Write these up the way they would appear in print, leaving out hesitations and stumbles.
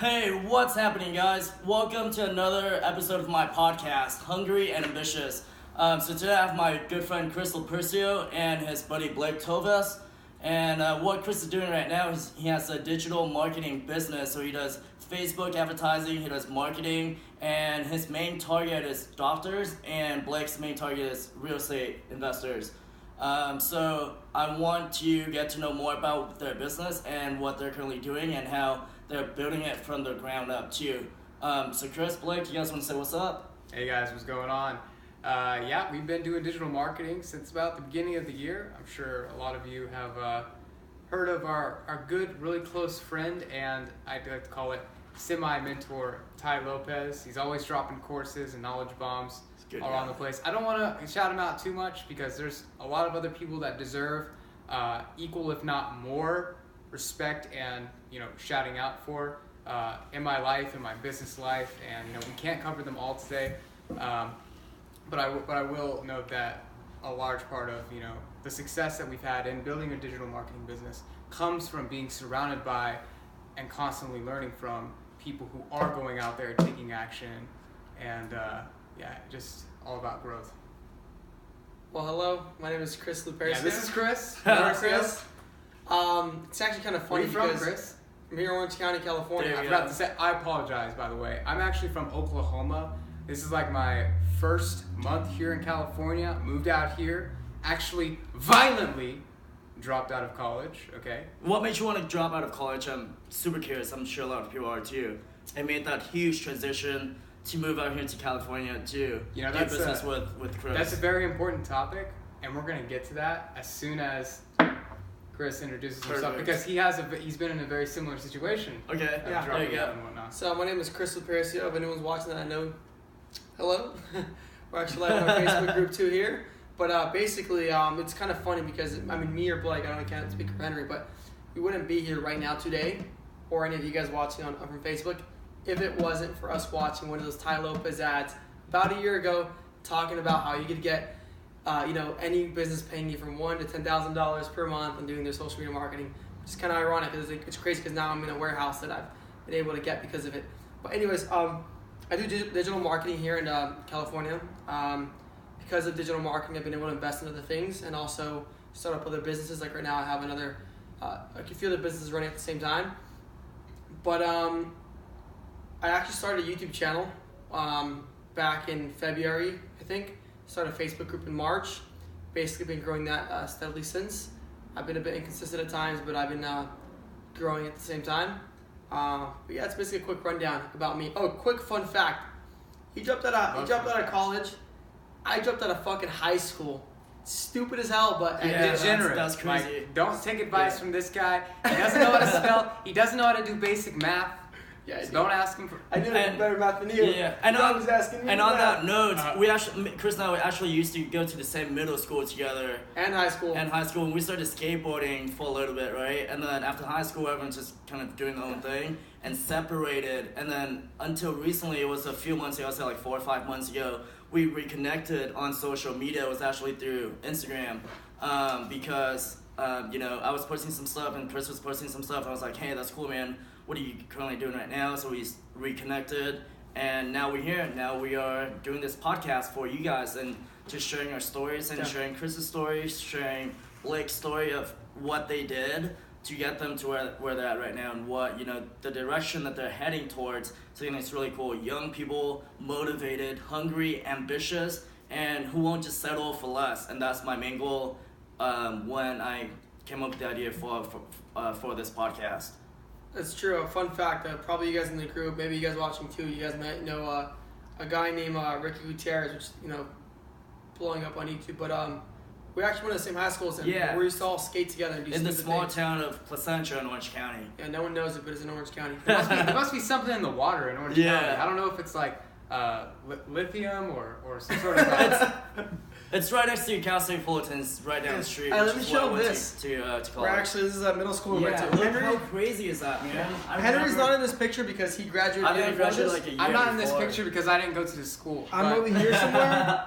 Hey, what's happening, guys? Welcome to another episode of my podcast, Hungry and Ambitious. So today I have my good friend Chris Lupercio and his buddy Blake Toves. And what Chris is doing right now is he has a digital marketing business. So he does Facebook advertising, he does marketing, and his main target is doctors, and Blake's main target is real estate investors. So I want to get to know more about their business and what they're currently doing and how they're building it from the ground up too. So Chris, Blake, you guys want to say what's up? Hey guys, what's going on? Yeah, we've been doing digital marketing since about the beginning of the year. I'm sure a lot of you have heard of our good, really close friend, and I'd like to call it semi-mentor, Ty Lopez. He's always dropping courses and knowledge bombs all around the place. I don't want to shout him out too much because there's a lot of other people that deserve equal, if not more, respect and shouting out for in my life, in my business life, and we can't cover them all today. But I will note that a large part of the success that we've had in building a digital marketing business comes from being surrounded by and constantly learning from people who are going out there taking action, and just all about growth. Well, hello, my name is Chris Lupercio. Yeah, this is Chris. Chris. It's actually kind of funny Where are you because from, Chris? I'm here in Orange County, California. I forgot to say, I apologize, by the way. I'm actually from Oklahoma. This is like my first month here in California. Moved out here, actually violently dropped out of college, okay? What made you want to drop out of college? I'm super curious. I'm sure a lot of people are too. And made that huge transition to move out here to California to do business with Chris. That's a very important topic, and we're going to get to that as soon as Chris introduces himself, because he's been in a very similar situation. Okay, yeah, there you go. And whatnot. So my name is Chris Lupercio. If anyone's watching that I know, hello. We're actually live on our Facebook group too here. But basically, it's kind of funny because, me or Blake, I can't speak for Henry, but we wouldn't be here right now today, or any of you guys watching from Facebook, if it wasn't for us watching one of those Ty Lopez ads about a year ago, talking about how you could get any business paying you from $1,000 to $10,000 per month and doing their social media marketing. It's kind of ironic because it's crazy because now I'm in a warehouse that I've been able to get because of it. But anyways, I do digital marketing here in California. Because of digital marketing, I've been able to invest in other things and also start up other businesses. Like right now, I have a few other businesses running at the same time. But I actually started a YouTube channel back in February, I think. Started a Facebook group in March. Basically been growing that steadily since. I've been a bit inconsistent at times, but I've been growing at the same time. But yeah, it's basically a quick rundown about me. Oh, quick fun fact. He dropped out of college. I dropped out of fucking high school. Stupid as hell, but degenerate. That's crazy. Like, don't take advice from this guy. He doesn't know how to spell. He doesn't know how to do basic math. Yeah, so don't ask him for. I did better math than you. Yeah, and I was asking me. And on that note, Chris and I actually used to go to the same middle school together. And high school. And we started skateboarding for a little bit, right? And then after high school, everyone's just kind of doing their own thing and separated. And then until recently, it was a few months ago, I'd say like 4 or 5 months ago, we reconnected on social media. It was actually through Instagram because I was posting some stuff and Chris was posting some stuff. And I was like, hey, that's cool, man. What are you currently doing right now? So we reconnected, and now we're here. Now we are doing this podcast for you guys and just sharing our stories and sharing Chris's story, sharing Blake's story of what they did to get them to where they're at right now and what, the direction that they're heading towards. So I think it's really cool. Young people, motivated, hungry, ambitious, and who won't just settle for less. And that's my main goal when I came up with the idea for this podcast. That's true. A fun fact, probably you guys in the group, maybe you guys watching too, you guys might know a guy named Ricky Gutierrez, which blowing up on YouTube. But we actually went to the same high school as him. Yeah. We used to all skate together and do in the small things. town of Placentia in Orange County. Yeah, no one knows it, but it's in Orange County. There must be something in the water in Orange County. I don't know if it's like lithium or some sort of. It's right next to Cal State Fullerton. It's right down the street. Let me show this. To college. This is a middle school we went to. Look how crazy is that, man? Henry's not in this picture because he graduated. I didn't graduate like a year I'm not in this before. picture because I didn't go to the school. I'm over here somewhere.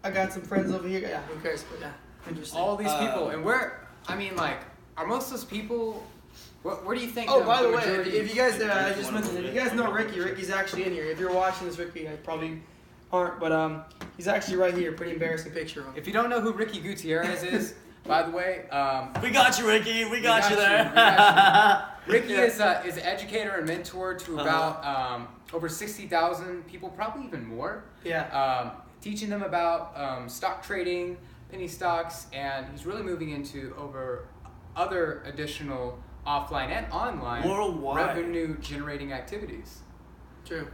I got some friends over here. Yeah, who cares? But yeah, interesting. All these people, and are most of those people Where do you think? Oh, by the way, majority- if you guys, I just mentioned, if you guys know Ricky, Ricky's actually in here. If you're watching this, Ricky, I probably aren't, but he's actually right here. Pretty embarrassing picture of him. If you don't know who Ricky Gutierrez is, by the way, we got you, Ricky. We got you there. Ricky is an educator and mentor to about over 60,000 people, probably even more. Yeah. Teaching them about stock trading, penny stocks, and he's really moving into over other additional offline and online worldwide revenue generating activities. True.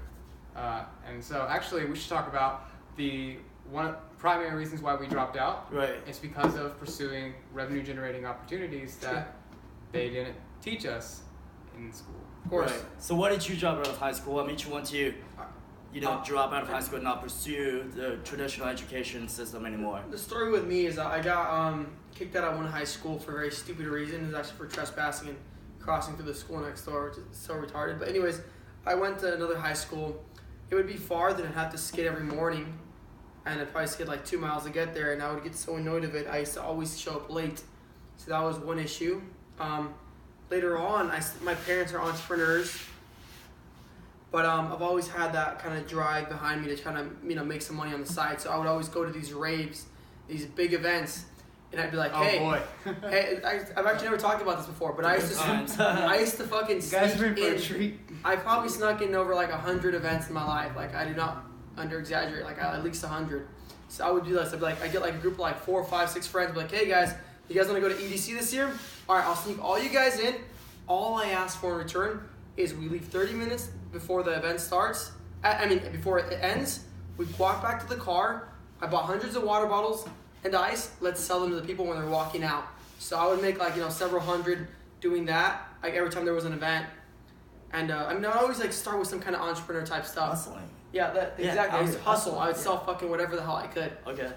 And so actually we should talk about the one primary reasons why we dropped out. Right. It's because of pursuing revenue generating opportunities that they didn't teach us in school. Of course. Right. So what did you drop out of high school? What made you want to, drop out of high school and not pursue the traditional education system anymore? The story with me is I got kicked out of one high school for a very stupid reason. It was actually for trespassing and crossing through the school next door, which is so retarded. But anyways, I went to another high school. It would be farther and I'd have to skate every morning. And I'd probably skate like 2 miles to get there, and I would get so annoyed of it. I used to always show up late. So that was one issue. Later on, my parents are entrepreneurs. But I've always had that kind of drive behind me to kind of make some money on the side. So I would always go to these raves, these big events, and I'd be like, hey, hey, I've actually never talked about this before, but I used to fucking sneak in. I probably snuck in over like 100 events in my life. Like I do not under exaggerate, like at least 100. So I would do this. I'd be like, I get like a group of like 4, 5, 6 friends. I'd be like, hey guys, you guys want to go to EDC this year? All right, I'll sneak all you guys in. All I ask for in return is we leave 30 minutes before the event starts. Before it ends. We walk back to the car. I bought hundreds of water bottles and ice. Let's sell them to the people when they're walking out. So I would make like several hundred doing that. Like every time there was an event. And I'd always like start with some kind of entrepreneur type stuff. Hustling. Yeah, exactly. I used to hustle. I would sell fucking whatever the hell I could. Okay.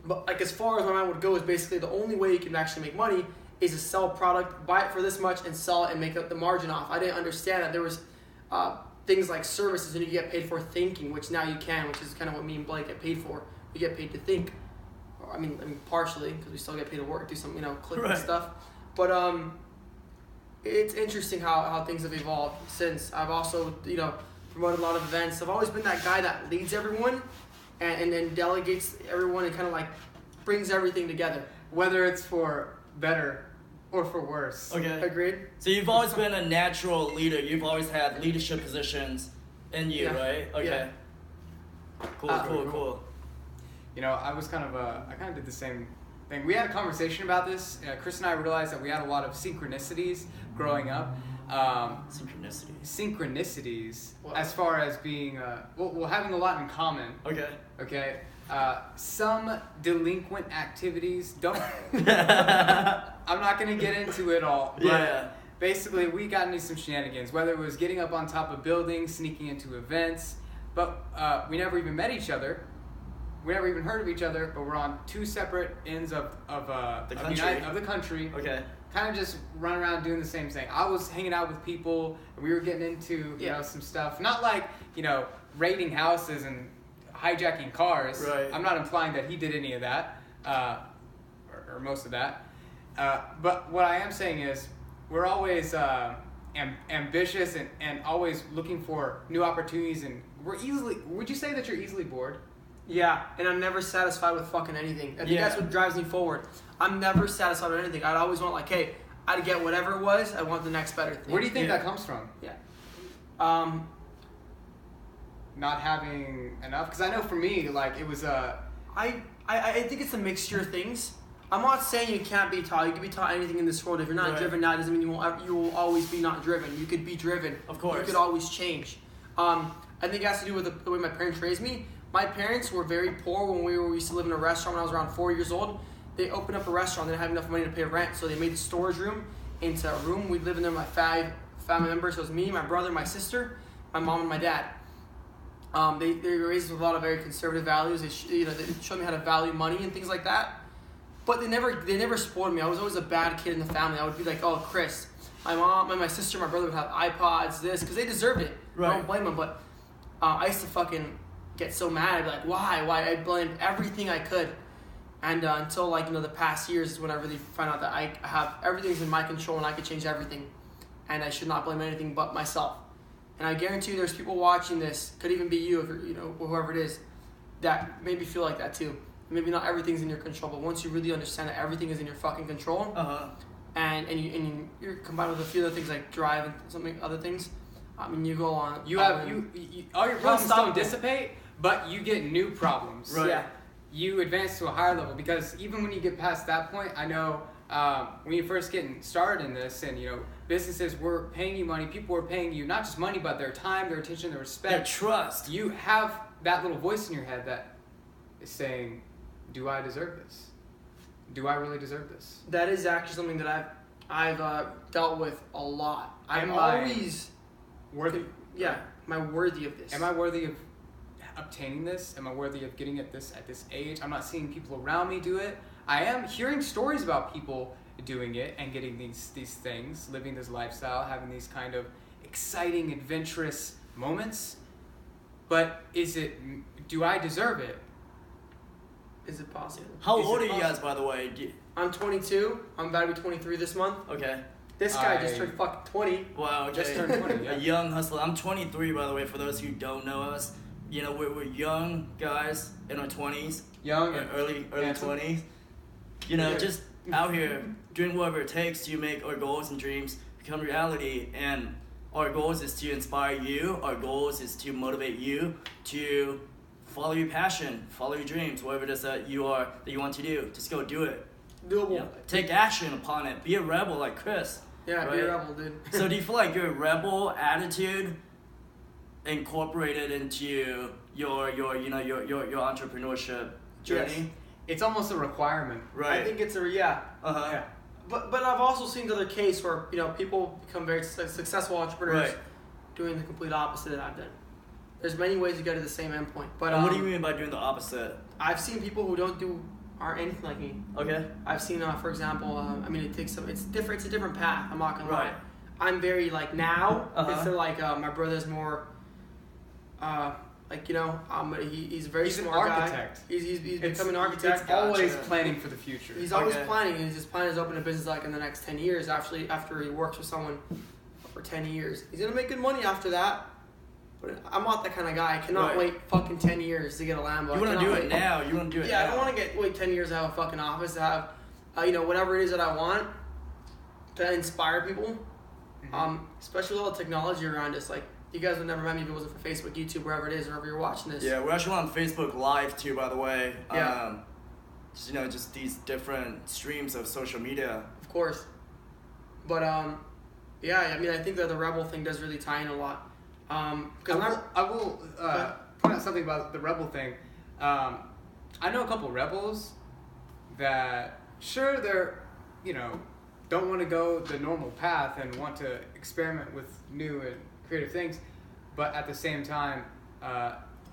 But like as far as my mind would go is basically the only way you can actually make money is to sell product, buy it for this much, and sell it and make the margin off. I didn't understand that there was things like services and you get paid for thinking, which now you can, which is kind of what me and Blake get paid for. We get paid to think. I mean partially because we still get paid to work, do some click and stuff. But it's interesting how things have evolved since. I've also promoted a lot of events. I've always been that guy that leads everyone and then delegates everyone and kind of like brings everything together. Whether it's for better or for worse. Okay. Agreed? So you've always been a natural leader. You've always had leadership positions in you, right? Okay. Yeah. Cool. I was kind of did the same thing. We had a conversation about this. Chris and I realized that we had a lot of synchronicities growing up. Synchronicities. Wow. As far as being having a lot in common. Okay. Some delinquent activities don't. I'm not gonna get into it all. But basically, we got into some shenanigans. Whether it was getting up on top of buildings, sneaking into events, but we never even met each other. We never even heard of each other. But we're on two separate ends of the country. Okay. Kind of just run around doing the same thing. I was hanging out with people, and we were getting into some stuff. Not like raiding houses and hijacking cars. Right. I'm not implying that he did any of that, or most of that. But what I am saying is, we're always ambitious and always looking for new opportunities. And we're easily. Would you say that you're easily bored? Yeah, and I'm never satisfied with fucking anything. I think that's what drives me forward. I'm never satisfied with anything. I'd always want hey, I'd get whatever it was. I want the next better thing. Where do you think that comes from? Yeah. Not having enough, because I know for me, it was I think it's a mixture of things. I'm not saying you can't be taught. You can be taught anything in this world. If you're not driven now, it doesn't mean you will always be not driven. You could be driven. Of course. You could always change. I think it has to do with the way my parents raised me. My parents were very poor when we used to live in a restaurant when I was around 4 years old. They opened up a restaurant. They didn't have enough money to pay rent, so they made the storage room into a room. We'd live in there with my 5 family members. So it was me, my brother, my sister, my mom, and my dad. They raised with a lot of very conservative values. They showed me how to value money and things like that. But they never spoiled me. I was always a bad kid in the family. I would be like, oh, Chris, my mom and my sister, my brother would have iPods, this, because they deserved it. Right. I don't blame them. But I used to fucking get so mad. I'd be like, why? I blamed everything I could. And until the past years is when I really found out that I have everything's in my control and I could change everything. and I should not blame anything but myself. And I guarantee you there's people watching this, could even be you, if you're, you know, whoever it is, that maybe feel like that too. Maybe not everything's in your control, but once you really understand that everything is in your fucking control, and you're combined with a few other things like drive and other things, I mean, you go on. You all your problems don't dissipate, but you get new problems. Right. Yeah. You advance to a higher level, because even when you get past that point, I know when you're first getting started in this, and you know, businesses were paying you money, people were paying you not just money, but their time, their attention, their respect, Their trust. You have that little voice in your head that is saying, do I deserve this? Do I really deserve this? That is actually something that I've dealt with a lot. I'm Am I always worthy? Yeah, am I worthy of this? Am I worthy of obtaining this? Am I worthy of getting at this age? I'm not seeing people around me do it. I am hearing stories about people doing it and getting these things, living this lifestyle, having these kind of exciting, adventurous moments. But do I deserve it? Is it possible? How Is old it are you guys, possible? by the way? I'm 22. I'm about to be 23 this month. Okay. This guy just turned fucking 20. Wow. Okay. Just turned 20. A young hustler. I'm 23, by the way. For those who don't know us, you know, we're young guys in our 20s, Young or and early handsome. 20s. You know, Yeah. just out here doing whatever it takes to make our goals and dreams become reality. And our goals is to inspire you. Our goals is to motivate you to follow your passion, follow your dreams, whatever it is that you want to do. Just go do it. Doable. You know, take action upon it. Be a rebel like Chris. Yeah, right? be a rebel, dude. So do you feel like your rebel attitude incorporated into your entrepreneurship journey? Yes. It's almost a requirement. Right. I think it's Yeah. But I've also seen the other case where, you know, people become very successful entrepreneurs Right. doing the complete opposite that I've done. There's many ways to get to the same endpoint. But And what do you mean by doing the opposite? I've seen people who aren't anything like me. Okay. I've seen, for example, I mean, it's different. It's a different path. I'm not gonna lie. Right. I'm very like now. Uh-huh. It's like my brother's more, like, you know, he's a very He's an smart architect. guy. He's becoming an architect. It's always Gotcha. planning for the future. He's always Okay. planning, and his plan is to open a business like in the next 10 years. Actually, after he works with someone for 10 years, he's gonna make good money after that. But I'm not that kind of guy. I cannot Right. wait fucking 10 years to get a Lambo. You want to I do cannot it wait. now. You want to do it Yeah, now. I don't want to wait 10 years to have a fucking office, to have, you know, whatever it is that I want, to inspire people. Especially with all the technology around us. Like, you guys would never met me if it wasn't for Facebook, YouTube, wherever it is, wherever you're watching this. Yeah, we're actually on Facebook Live too, by the way. Yeah. Just these different streams of social media. Of course. But, yeah, I mean, I think that the rebel thing does really tie in a lot. I will point out something about the rebel thing. I know a couple rebels that, sure, they're, you know, don't want to go the normal path and want to experiment with new and creative things, but at the same time,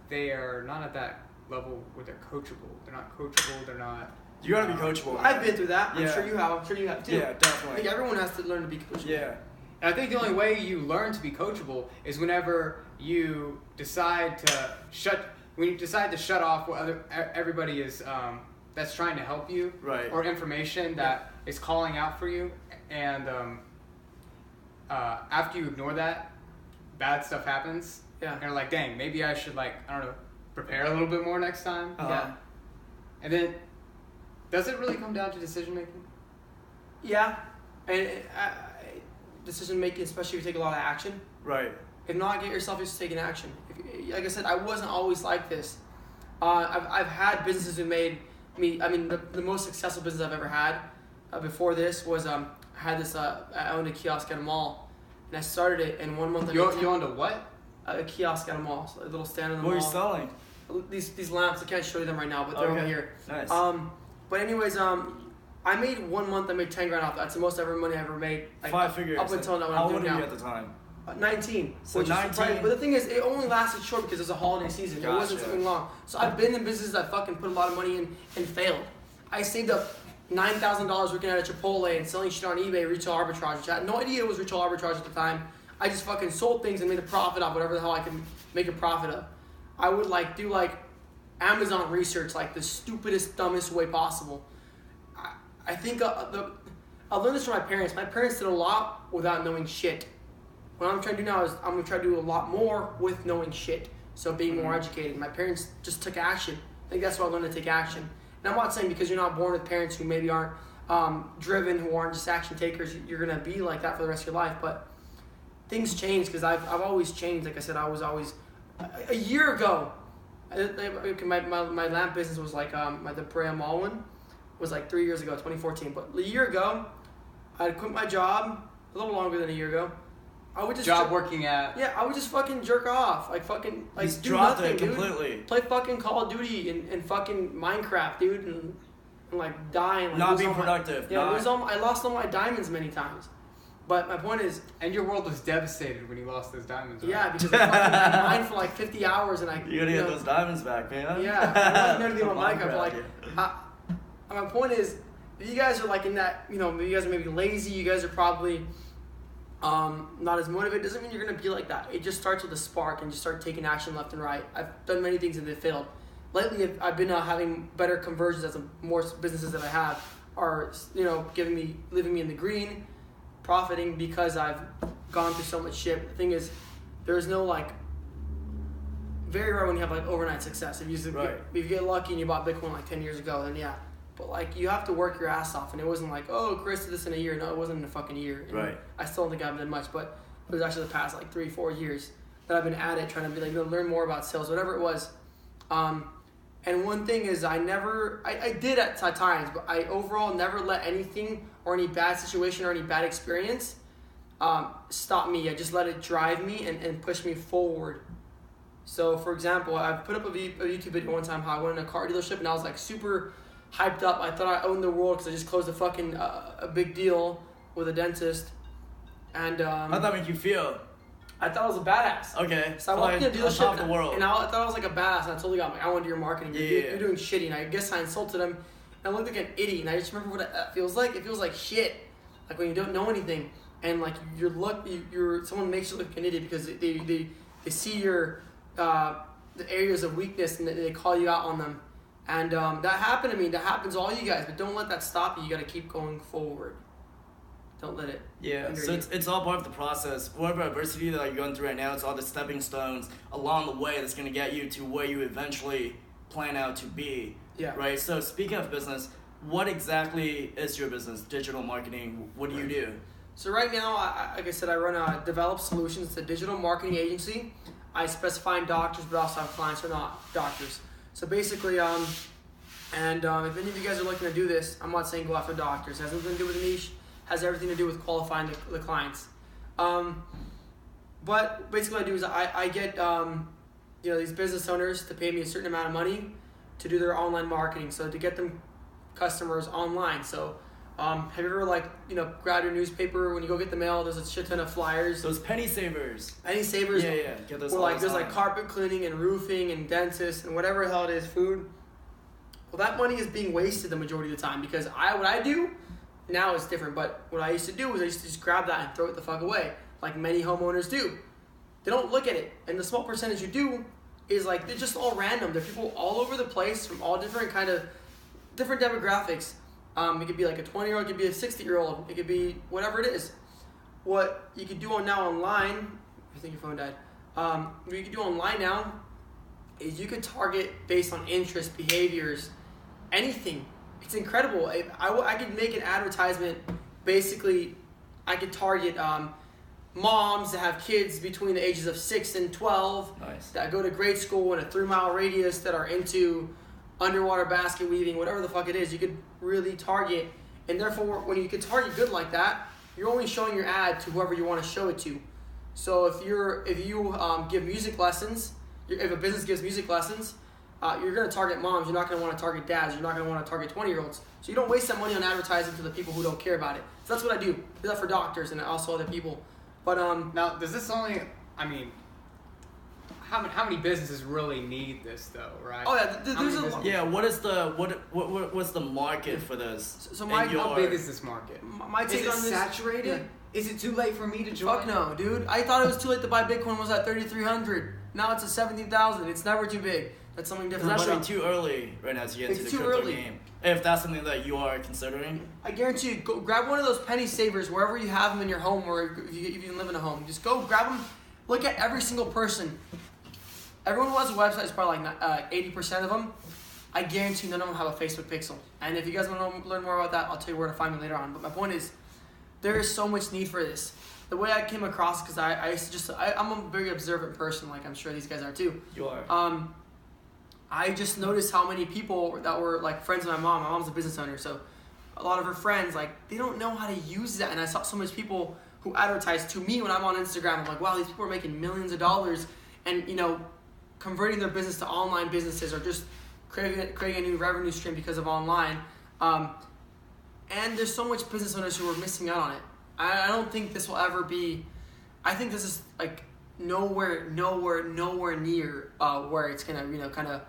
they are not at that level where they're coachable. They're not coachable. They're not. You gotta be coachable. I've been through that. I'm Yeah. sure you have. I'm sure you have too. Yeah, I definitely. think everyone has to learn to be coachable. Yeah. And I think the only way you learn to be coachable is whenever you decide to shut off what everybody is that's trying to help you, Right. or information that is calling out for you, and after you ignore that, bad stuff happens. Yeah. And you're like, dang, maybe I should, like, I don't know, prepare a little bit more next time. Yeah. And then, does it really come down to decision making? Yeah. And decision making, especially if you take a lot of action. Right. If not, get yourself used to taking action. Like I said, I wasn't always like this. I've had businesses who made me. I mean, the most successful business I've ever had before this was I had this. I owned a kiosk at a mall, and I started it in 1 month. You owned a what? A kiosk at a mall, so a little stand in the What are mall. you selling? These lamps. I can't show you them right now, but they're over here. Nice. But anyways, I made 1 month. I made 10 grand off. That's the most ever money I ever made. Like, 5 figures. Up until now, what How I'm old doing were now. you at the time? 19. So which is 19. surprising. But the thing is, it only lasted short because it was a holiday season. It wasn't Gotcha. something long. So I've been in businesses that fucking put a lot of money in and failed. I saved up $9,000 working at a Chipotle and selling shit on eBay, retail arbitrage, which I had no idea it was retail arbitrage at the time. I just fucking sold things and made a profit off whatever the hell I could make a profit of. I would do Amazon research, like the stupidest, dumbest way possible. I think I learned this from my parents. My parents did a lot without knowing shit. What I'm trying to do now is I'm going to try to do a lot more with knowing shit. So being more educated. My parents just took action. I think that's why I learned to take action. And I'm not saying because you're not born with parents who maybe aren't driven, who aren't just action takers, you're going to be like that for the rest of your life. But things change because I've always changed. Like I said, I was always... A year ago, my lamp business was like, the Brea Mall one was like 3 years ago, 2014. But a year ago, I had quit my job, a little longer than a year ago. I would just working at. Yeah, I would just fucking jerk off, like fucking like He's do dropped nothing, it completely. Dude. Play fucking Call of Duty and fucking Minecraft, dude, and like die and like, not being productive. I lost all my diamonds many times. But my point is, and your world was devastated when you lost those diamonds. Right? Yeah, because I fucking mined for like 50 hours and you gotta get those diamonds back, man. Yeah, I wasn't gonna be on Minecraft. But my point is, you guys are like in that, you guys are maybe lazy. You guys are probably not as motivated. Doesn't mean you're gonna be like that. It just starts with a spark and you start taking action left and right. I've done many things and they failed. Lately, I've been having better conversions as the more businesses that I have are, leaving me in the green, profiting because I've gone through so much shit. The thing is, there's no very rare when you have overnight success. If you get lucky and you bought Bitcoin 10 years ago, then yeah. But you have to work your ass off, and it wasn't Chris did this in a year. No, it wasn't in a fucking year. And right. I still don't think I've done much, but it was actually the past 3-4 years that I've been at it, trying to be learn more about sales, whatever it was. And one thing is, I did at times, but I overall never let anything or any bad situation or any bad experience stop me. I just let it drive me and push me forward. So, for example, I put up a YouTube video one time how I went in a car dealership and I was super hyped up. I thought I owned the world because I just closed a big deal with a dentist. And how'd that make you feel? I thought I was a badass. Okay. So I walked in a dealership the world. and I thought I was a badass, and I totally got I want to do your marketing. You're doing shitty, and I guess I insulted him. And I looked like an idiot, and I just remember what that feels like. It feels like shit, when you don't know anything, and someone makes you look like an idiot because they see your the areas of weakness and they call you out on them. And that happened to me. That happens to all you guys, but don't let that stop you. You got to keep going forward. Don't let it. Yeah, so it's all part of the process. Whatever adversity that you're going through right now, it's all the stepping stones along the way that's going to get you to where you eventually plan out to be. Yeah. Right? So speaking of business, what exactly is your business? Digital marketing, what do you do? So right now, like I said, I run a Develup Solutions. It's a digital marketing agency. I specify in doctors, but also have clients who are not doctors. So basically, if any of you guys are looking to do this, I'm not saying go after doctors. It has nothing to do with the niche. Has everything to do with qualifying the clients. But basically what I do is I get these business owners to pay me a certain amount of money to do their online marketing. So to get them customers online. So have you ever grabbed your newspaper when you go get the mail? There's a shit ton of flyers. Those penny savers. Penny savers. Yeah. Get those. Where there's carpet cleaning and roofing and dentists and whatever the hell it is, food. Well, that money is being wasted the majority of the time because what I do. Now it's different, but what I used to do was I used to just grab that and throw it the fuck away, like many homeowners do. They don't look at it, and the small percentage you do is they're just all random. There are people all over the place from all different different demographics. It could be a 20-year-old, it could be a 60-year-old, it could be whatever it is. What you could do online, I think your phone died. What you could do online now is you could target based on interests, behaviors, anything. It's incredible. I could make an advertisement. Basically, I could target moms that have kids between the ages of 6 and 12. Nice. That go to grade school in a 3-mile radius that are into underwater basket weaving, whatever the fuck it is. You could really target. And therefore, when you could target good like that, you're only showing your ad to whoever you want to show it to. So if you give music lessons, if a business gives music lessons, you're going to target moms. You're not going to want to target dads. You're not going to want to target 20-year-olds. So you don't waste that money on advertising to the people who don't care about it. So that's what I do. I do that for doctors and also other people. But now, does this only? How many businesses really need this though, right? Oh yeah, what's the market for this? So how big is this market? My take is it on this, saturated? Yeah. Is it too late for me to join? Fuck no, dude. I thought it was too late to buy Bitcoin. Was at 3,300. Now it's at 17,000. It's never too big. That's something It's different. actually too early right now to get into It's the too crypto early. game. If that's something that you are considering. I guarantee you, go grab one of those penny savers wherever you have them in your home, or if you even live in a home. Just go grab them. Look at every single person. Everyone who has a website is probably like 80% of them. I guarantee none of them have a Facebook pixel. And if you guys want to learn more about that, I'll tell you where to find me later on. But my point is, there is so much need for this. The way I came across, because I used to just, I'm a very observant person, like I'm sure these guys are too. You are. I just noticed how many people that were like friends of my mom. My mom's a business owner, so a lot of her friends, like, they don't know how to use that. And I saw so much people who advertise to me when I'm on Instagram. I'm like, wow, these people are making millions of dollars and, you know, converting their business to online businesses, or just creating a new revenue stream because of online. And there's so much business owners who are missing out on it. I don't think this will ever be, I think this is like nowhere near where it's gonna, you know, kind of,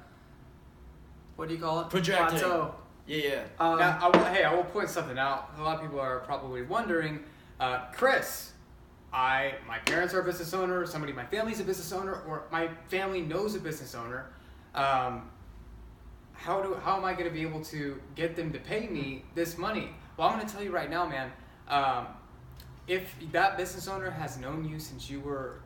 what do you call it? Projecting. Plateau. Yeah. Now, I will point something out. A lot of people are probably wondering, Chris, my parents are a business owner, somebody in my family's a business owner, or my family knows a business owner. How am I going to be able to get them to pay me this money? Well, I'm going to tell you right now, man. If that business owner has known you since you were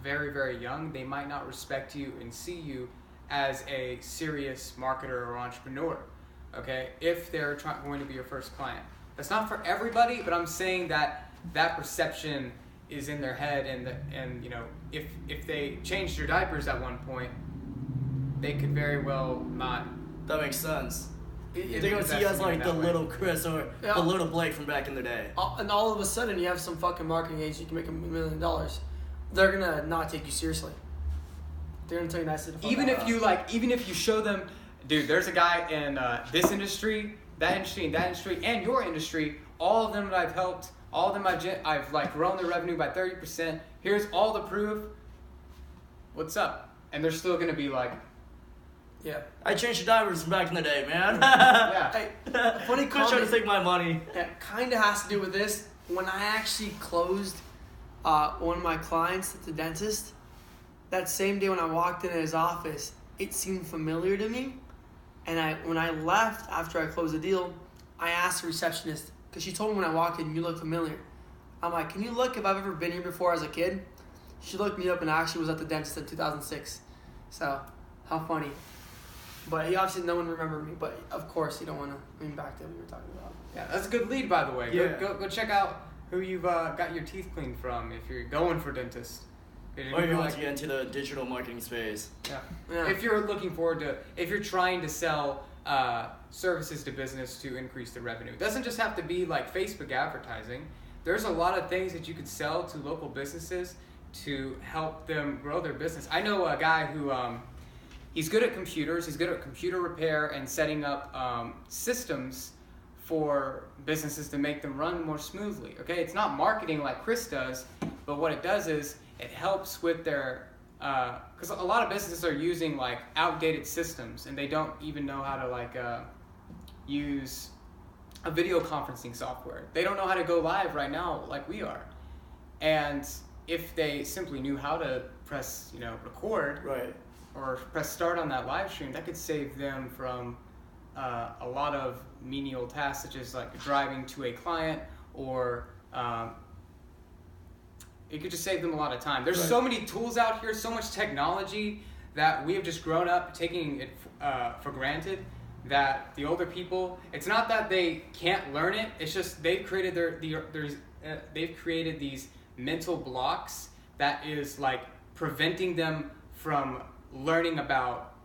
very, very young, they might not respect you and see you as a serious marketer or entrepreneur. Okay, if they're going to be your first client. That's not for everybody, but I'm saying that perception is in their head, and you know, if they changed your diapers at one point, they could very well not. That makes sense. They're gonna see you as like the little Chris or the little Blake from back in the day. And all of a sudden, you have some fucking marketing agency can make $1 million. They're gonna not take you seriously. They're gonna tell you nicely. Even if you show them, dude, there's a guy in this industry, that industry, and that industry, and your industry. All of them that I've helped, all of them I've like grown their revenue by 30%. Here's all the proof. What's up? And they're still gonna be like, yeah. I changed the diapers from back in the day, man. yeah. Hey, a funny Quit trying to comment. take my money. That kind of has to do with this. When I actually closed one of my clients at the dentist, that same day when I walked into his office, it seemed familiar to me. And when I left after I closed the deal, I asked the receptionist, because she told me when I walked in, you look familiar. I'm like, can you look if I've ever been here before as a kid? She looked me up and I actually was at the dentist in 2006. So, how funny. But he obviously, no one remembered me. But of course, you don't want to. I mean, back then we were talking about. Yeah, that's a good lead, by the way. Yeah. Go check out who you've got your teeth cleaned from if you're going for dentist. Or you want to get into the digital marketing space. Yeah. If you're looking forward to, if you're trying to sell services to business to increase the revenue, it doesn't just have to be like Facebook advertising. There's a lot of things that you could sell to local businesses to help them grow their business. I know a guy who he's good at computers. He's good at computer repair and setting up systems for businesses to make them run more smoothly. Okay, it's not marketing like Chris does, but what it does is it helps with their, because a lot of businesses are using like outdated systems and they don't even know how to like use a video conferencing software. They don't know how to go live right now like we are. And if they simply knew how to press, record, right, or press start on that live stream, that could save them from a lot of menial tasks, such as like driving to a client, or it could just save them a lot of time. There's so many tools out here, so much technology that we have just grown up taking it for granted, that the older people, it's not that they can't learn it, it's just they've created they've created these mental blocks that is like preventing them from learning about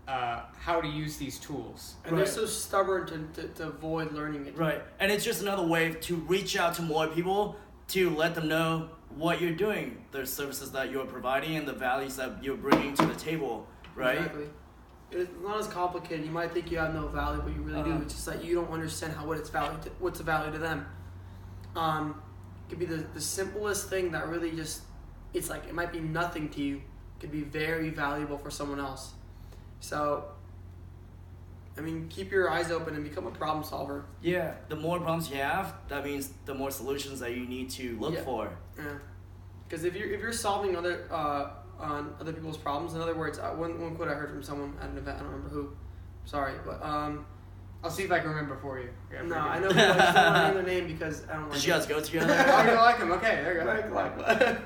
how to use these tools. And they're so stubborn to avoid learning it. Right, and it's just another way to reach out to more people to let them know what you're doing, the services that you're providing, and the values that you're bringing to the table, right? Exactly. It's not as complicated. You might think you have no value, but you really do. It's just that you don't understand what's the value to them. It could be the simplest thing that really just, it's like, it might be nothing to you. It could be very valuable for someone else. So, I mean, keep your eyes open and become a problem solver. Yeah, the more problems you have, that means the more solutions that you need to look for. Yeah, because if you're solving on other people's problems. In other words, one quote I heard from someone at an event, I don't remember who, sorry, but I'll see if I can remember for you. Yeah, no, I know who, I just don't want to name their name because I don't like Did you guys go together? Oh, you like him? Okay, there you go. Right,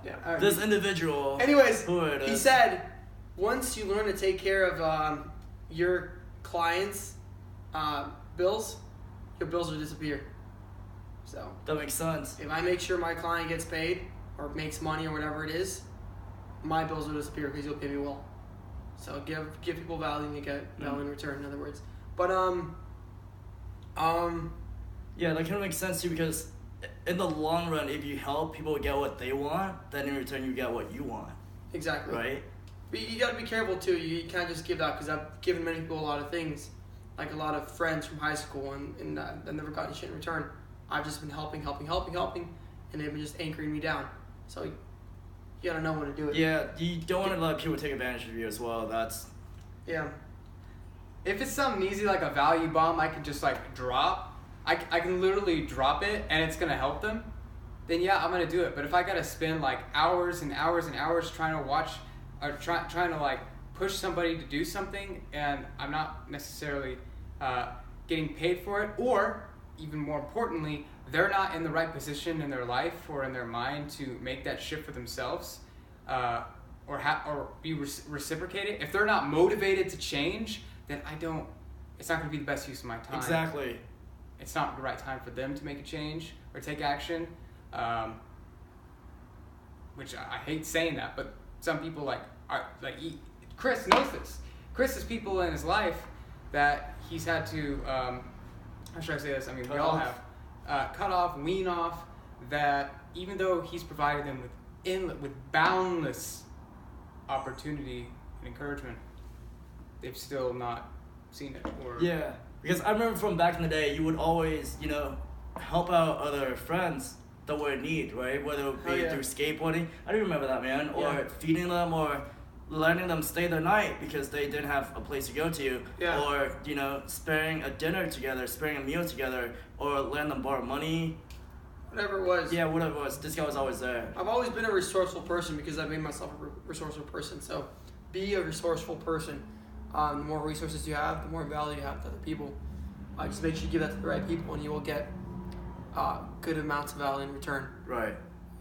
yeah. This individual. Anyways, who it he is. said, once you learn to take care of your clients' bills, your bills will disappear. So That makes sense. if I make sure my client gets paid or makes money or whatever it is, my bills will disappear because you'll pay me well. So give people value and you get value in return. In other words, but Yeah, that kind of makes sense too, because in the long run, if you help people get what they want, then in return you get what you want, exactly. right? But you got to be careful too. You can't just give that, because I've given many people a lot of things, like a lot of friends from high school, and I've never gotten shit in return. I've just been helping, and they've been just anchoring me down. So you got to know when to do it. Yeah, you don't want to let people take advantage of you as well. Yeah. If it's something easy like a value bomb, I can just like drop. I can literally drop it and it's gonna help them. Then yeah, I'm gonna do it. But if I gotta spend like hours and hours and hours trying to watch, or trying to like push somebody to do something, and I'm not necessarily getting paid for it, or even more importantly, they're not in the right position in their life or in their mind to make that shift for themselves, or be reciprocated. If they're not motivated to change, then it's not going to be the best use of my time. Exactly. It's not the right time for them to make a change or take action, which I hate saying that, but some people Chris knows this. Chris has people in his life that he's had to, how should I say this? I mean, we all have, cut off, wean off, that even though he's provided them with boundless opportunity and encouragement, they've still not seen it. Or Yeah, because I remember from back in the day, you would always, help out other friends that were in need, right? Whether it be through skateboarding, I do remember that, man, or feeding them, or letting them stay the night because they didn't have a place to go to, or sparing a dinner together, sparing a meal together, or letting them borrow money. Whatever it was. Yeah, whatever it was. This guy was always there. I've always been a resourceful person because I've made myself a resourceful person. So be a resourceful person. The more resources you have, the more value you have to other people. Just make sure you give that to the right people, and you will get good amounts of value in return. Right.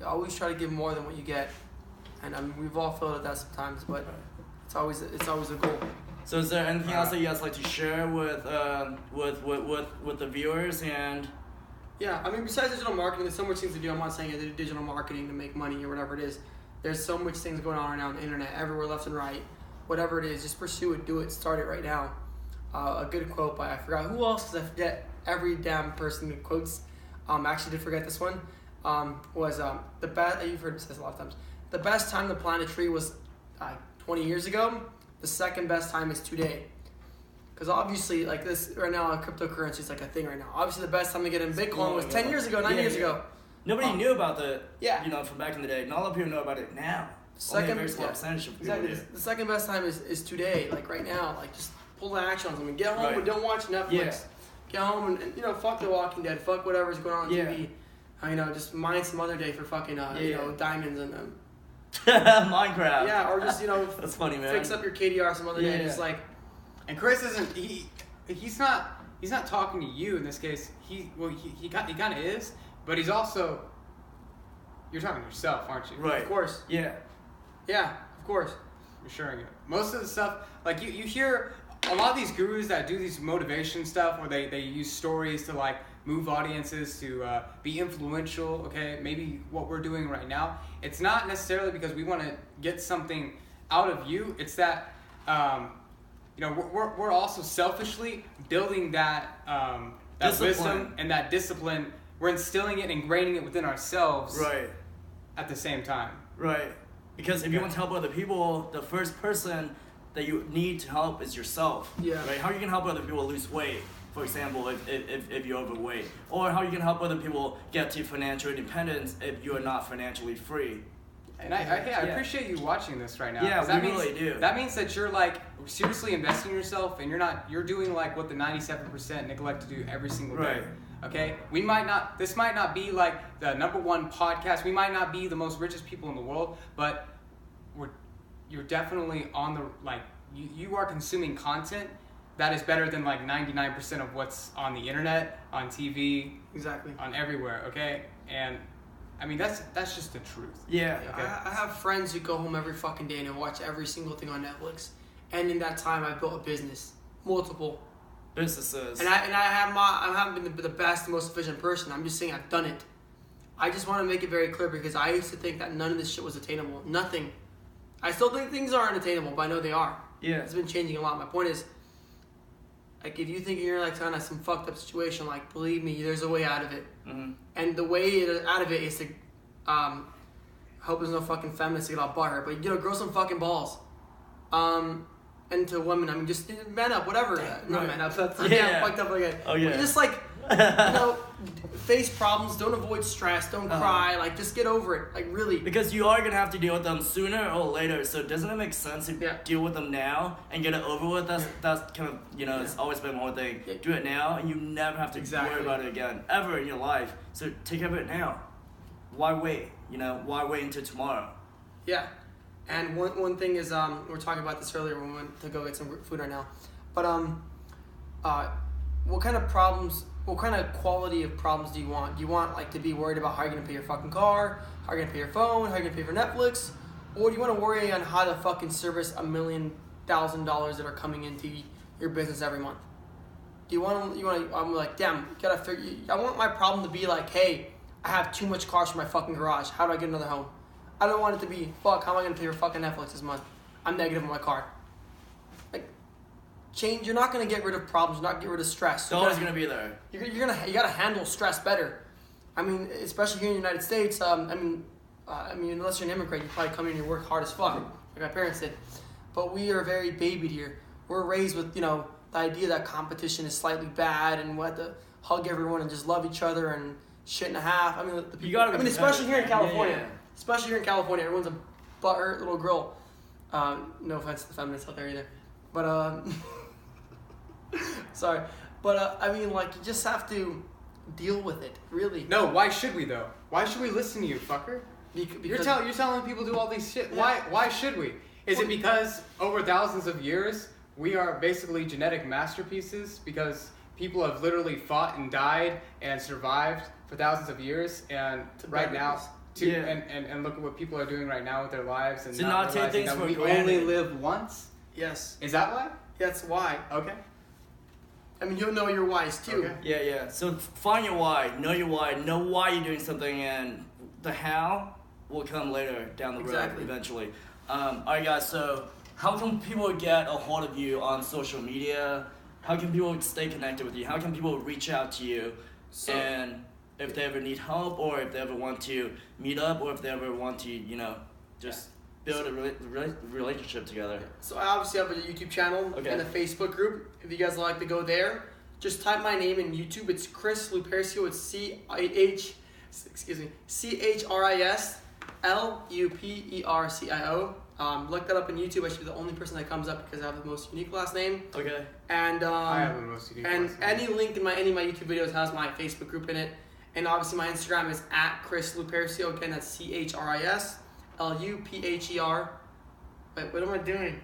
Always try to give more than what you get, and we've all failed at that sometimes, but it's always a goal. So is there anything else that you guys like to share with the viewers? And yeah, I mean, besides digital marketing, there's so much things to do. I'm not saying I do digital marketing to make money or whatever it is. There's so much things going on right now on the internet, everywhere, left and right. Whatever it is, just pursue it, do it, start it right now. A good quote by, I forgot who else, because I forget every damn person who quotes. Actually did forget this one. Was the best, you've heard me say this a lot of times. The best time to plant a tree was 20 years ago. The second best time is today. Because obviously, like this right now, cryptocurrency is like a thing right now. Obviously, the best time to get in Bitcoin was 10 years ago, 9 years ago. Nobody knew about the, Yeah. from back in the day. Not a lot of people know about it now. Second, Only a very small percentage of people exactly. do. The second best time is today, like right now. Like just pull the action on something. Get home Right. and don't watch Netflix. Yeah. Get home and fuck The Walking Dead. Fuck whatever's going on Yeah. TV. Just mine some other day for fucking diamonds and Minecraft. yeah, or just That's funny, man. fix up your KDR some other day. Yeah. Just like And Chris isn't he's not talking to you in this case. He kind of is, but he's also, you're talking to yourself, aren't you? Right. of course. Yeah. Yeah, of course. You're sharing it. Most of the stuff, like you hear a lot of these gurus that do these motivation stuff, where they use stories to like move audiences to be influential. Okay, maybe what we're doing right now, it's not necessarily because we want to get something out of you. It's that we're also selfishly building that wisdom and that discipline. We're instilling it, ingraining it within ourselves. Right. At the same time. Right. Because if you want to help other people, the first person that you need to help is yourself. Yeah. Right. How are you gonna help other people lose weight? For example, if you're overweight, or how are you gonna help other people get to financial independence if you are not financially free? And I appreciate you watching this right now. Yeah, that we means, really do. That means that you're like seriously investing in yourself, and you're doing like what the 97% neglect to do every single day. Right. Okay? This might not be like the #1 podcast. We might not be the most richest people in the world, but you're definitely on the like you are consuming content that is better than like 99% of what's on the internet, on TV, Exactly. on everywhere. Okay, and I mean that's just the truth. Yeah. Okay. I have friends who go home every fucking day and watch every single thing on Netflix, and in that time I built a business, multiple Businesses. and I haven't been the best, most efficient person. I'm just saying I've done it. I just want to make it very clear because I used to think that none of this shit was attainable. Nothing. I still think things are unattainable, but I know they are. Yeah. It's been changing a lot. My point is, like, if you think you're like kind of some fucked up situation, like, believe me, there's a way out of it. Mm-hmm. And the way out of it is to, I hope there's no fucking feminists to get all butthurt, but grow some fucking balls. And to women, I mean, just man up, whatever. Not man up. That's fucked up again. Oh yeah. But just like, face problems. Don't avoid stress. Don't cry. Like, just get over it. Like, really. Because you are going to have to deal with them sooner or later, so doesn't it make sense to Yeah. deal with them now and get it over with? That's kind of, it's always been one thing. Yeah. Do it now and you never have to Exactly. worry about it again, ever in your life. So take care of it now. Why wait? Why wait until tomorrow? Yeah. And one thing is, we were talking about this earlier when we went to go get some food right now. But, what kind of quality of problems do you want? Do you want, like, to be worried about how you're going to pay your fucking car, how you're going to pay your phone, how you're going to pay for Netflix? Or do you want to worry on how to fucking service $1 million that are coming into your business every month? Do you want to, I'm like, damn, I want my problem to be like, hey, I have too much cars for my fucking garage. How do I get another home? I don't want it to be, fuck, how am I going to pay for fucking Netflix this month? I'm negative on my card. Like, change, you're not going to get rid of problems, you're not going to get rid of stress. It's always going to be there. You got to handle stress better. I mean, especially here in the United States, I mean, unless you're an immigrant, you probably come in and you work hard as fuck, like my parents did. But we are very babied here. We're raised with, the idea that competition is slightly bad and we have to hug everyone and just love each other and shit and a half. I mean, the people, You gotta be especially here in California. Yeah. Especially here in California, everyone's a butthurt little girl. No offense to the feminists out there either. But, sorry. But, I mean, like, you just have to deal with it, really. No, why should we though? Why should we listen to you, fucker? Because You're telling people to do all these shit. Yeah. Why should we? Is it because over thousands of years we are basically genetic masterpieces because people have literally fought and died and survived for thousands of years and right now and look at what people are doing right now with their lives and To not take realizing things that for we granted. only live once? Yes, Is that why? that's why. Okay. I mean, you'll know your whys too. Okay. Yeah. So find your why, know why you're doing something, and the how will come later down the road Exactly. eventually. Alright guys, so how can people get a hold of you on social media? How can people stay connected with you? How can people reach out to you? So- And if they ever need help, or if they ever want to meet up, or if they ever want to, just build a relationship together. So I obviously have a YouTube channel Okay. and a Facebook group. If you guys would like to go there, just type my name in YouTube. It's Chris Lupercio. It's CHRISLUPERCIO. Look that up in YouTube. I should be the only person that comes up because I have the most unique last name. Okay. And I have the most unique and last name. any link in any of my YouTube videos has my Facebook group in it. And obviously my Instagram is @Chris Lupercio. Again, that's CHRISLUPHER. Wait, what am I doing?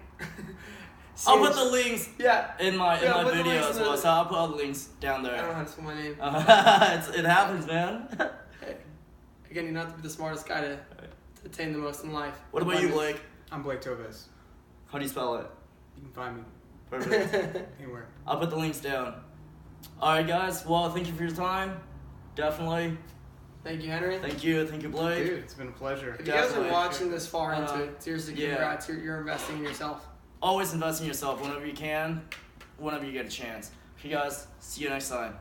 I'll put the links Yeah. in my Yeah, put the video links as in well, the- so I'll put all the links down I don't know there. how to spell my name. It happens, man. Hey, again, you don't have to be the smartest guy to attain the most in life. What about you, Blake? I'm Blake Toves. How do you spell it? You can find me Perfect. anywhere. I'll put the links down. Alright guys, well thank you for your time. Definitely. Thank you, Henry. Thank you, Blake. Dude, it's been a pleasure. If you guys are Definitely. watching this far into Uh, it, seriously, yeah. congrats. You're investing in yourself. Always invest in yourself whenever you can, whenever you get a chance. Okay guys, see you next time.